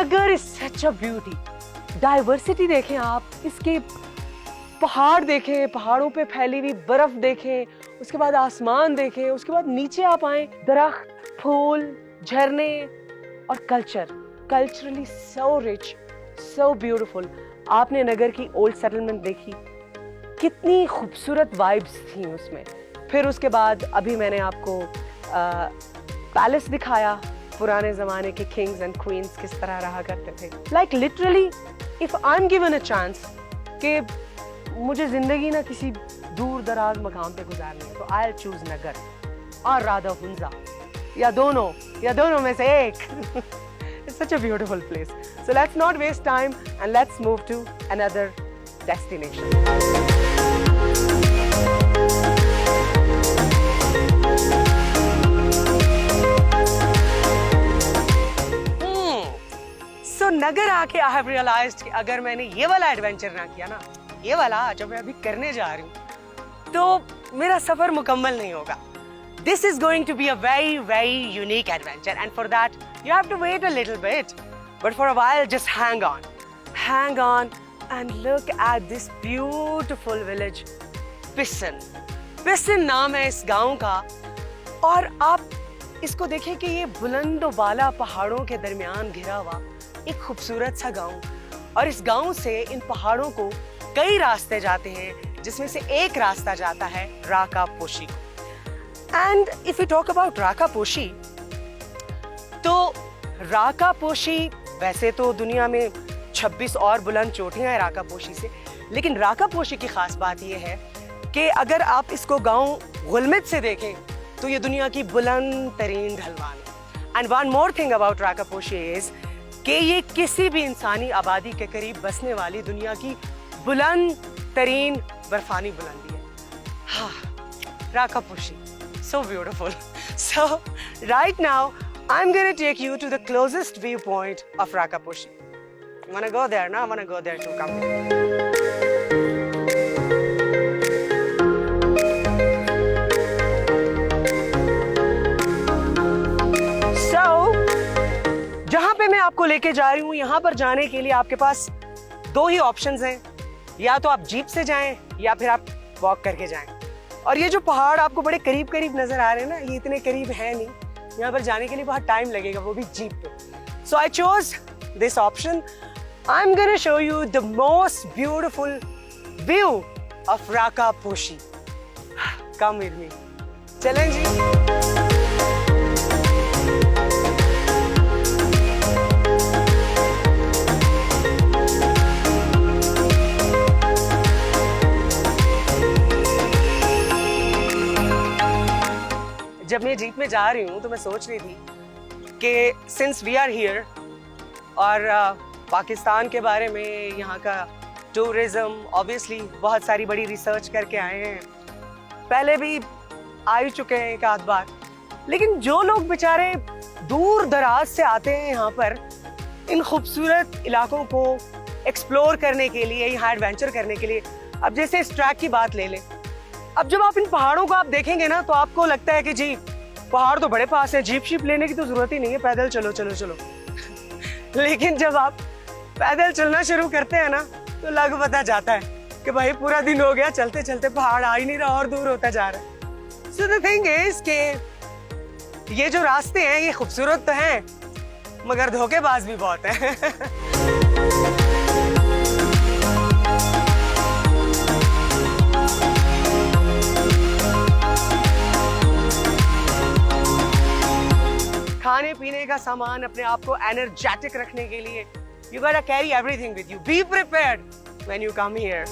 Nagar is such a beauty. Diversity देखें आप, इसके पहाड़ देखें, पहाड़ों पे फैली हुई बर्फ देखें, उसके बाद आसमान देखें, उसके बाद नीचे आप आए, दरख्त, फूल, झरने और culturally so rich, so beautiful. आपने नगर की ओल्ड सेटलमेंट देखी, कितनी खूबसूरत वाइब्स थी उसमें। फिर उसके बाद अभी मैंने आपको पैलेस दिखाया, पुराने जमाने के किंग्स एंड क्वींस किस तरह रहा करते थे। Like literally if I am given a chance कि मुझे जिंदगी ना किसी दूर दराज मकाम पे गुजारनी है, तो आई विल चूज नगर और राधा हुंजा, या दोनों में से एक। It's such a beautiful place. So let's not waste time and let's move to another destination. So नगर आके I have realized कि अगर मैंने ये वाला एडवेंचर ना किया ना, ये वाला जो मैं अभी करने जा रही हूँ, तो मेरा सफर मुकम्मल नहीं होगा. This is going to be a very, very unique adventure, and for that you have to wait a little bit. But for a while, just hang on, and look at this beautiful village, Pissan. Pissan नाम है इस गांव का, और आप इसको देखें कि ये बुलंद और बाला पहाड़ों के दरमियान घिरा हुआ एक खूबसूरत सा गांव, और इस गांव से इन पहाड़ों को कई रास्ते जाते हैं, जिसमें से एक रास्ता जाता है Rakaposhi. And if we talk about Rakaposhi, तो राकापोशी वैसे तो दुनिया में 26 और बुलंद चोटियां हैं राकापोशी से, लेकिन राकापोशी की खास बात यह है कि अगर आप इसको गांव गुलमित से देखें तो ये दुनिया की बुलंद तरीन ढलवान है. And one more thing about Rakaposhi is कि ये किसी भी इंसानी आबादी के करीब बसने वाली दुनिया की बुलंद तरीन बर्फानी बुलंदी है. हाँ, Rakaposhi, so beautiful. So right now I'm going to take you to the closest viewpoint of Rakaposhi. You want to go there? No, I want to go there too. Come. So जहां पे मैं आपको लेके जा रही हूं, यहां पर जाने के लिए आपके पास दो ही ऑप्शंस हैं. या तो आप जीप से जाएं या फिर आप वॉक करके जाएं. और ये जो पहाड़ आपको बड़े करीब करीब नजर आ रहे हैं ना, ये इतने करीब है नहीं, यहाँ पर जाने के लिए बहुत टाइम लगेगा, वो भी जीप पे. So I chose this option. I am gonna show you the most beautiful view of Rakaposhi. Come with me, चलें जी. जब मैं जीप में जा रही हूँ तो मैं सोच रही थी कि सिंस वी आर हियर, और पाकिस्तान के बारे में, यहाँ का टूरिज्म, ऑब्वियसली बहुत सारी बड़ी रिसर्च करके आए हैं, पहले भी आ ही चुके हैं एक आध बार, लेकिन जो लोग बेचारे दूर दराज से आते हैं यहाँ पर इन खूबसूरत इलाकों को एक्सप्लोर करने के लिए, यहाँ एडवेंचर करने के लिए. अब जैसे इस ट्रैक की बात ले लें, अब जब आप इन पहाड़ों को आप देखेंगे ना, तो आपको लगता है कि जी पहाड़ तो बड़े पास है, जीप शीप लेने की तो जरूरत ही नहीं है, पैदल चलो चलो चलो. लेकिन जब आप पैदल चलना शुरू करते हैं ना, तो लग पता जाता है कि भाई पूरा दिन हो गया चलते चलते, पहाड़ आ ही नहीं रहा और दूर होता जा रहा है. सो द थिंग इज कि ये जो रास्ते हैं ये खूबसूरत तो हैं, मगर धोखेबाज भी बहुत है. खाने पीने का सामान, अपने आप को एनर्जेटिक रखने के लिए, you gotta carry everything with you. Be prepared when you come here.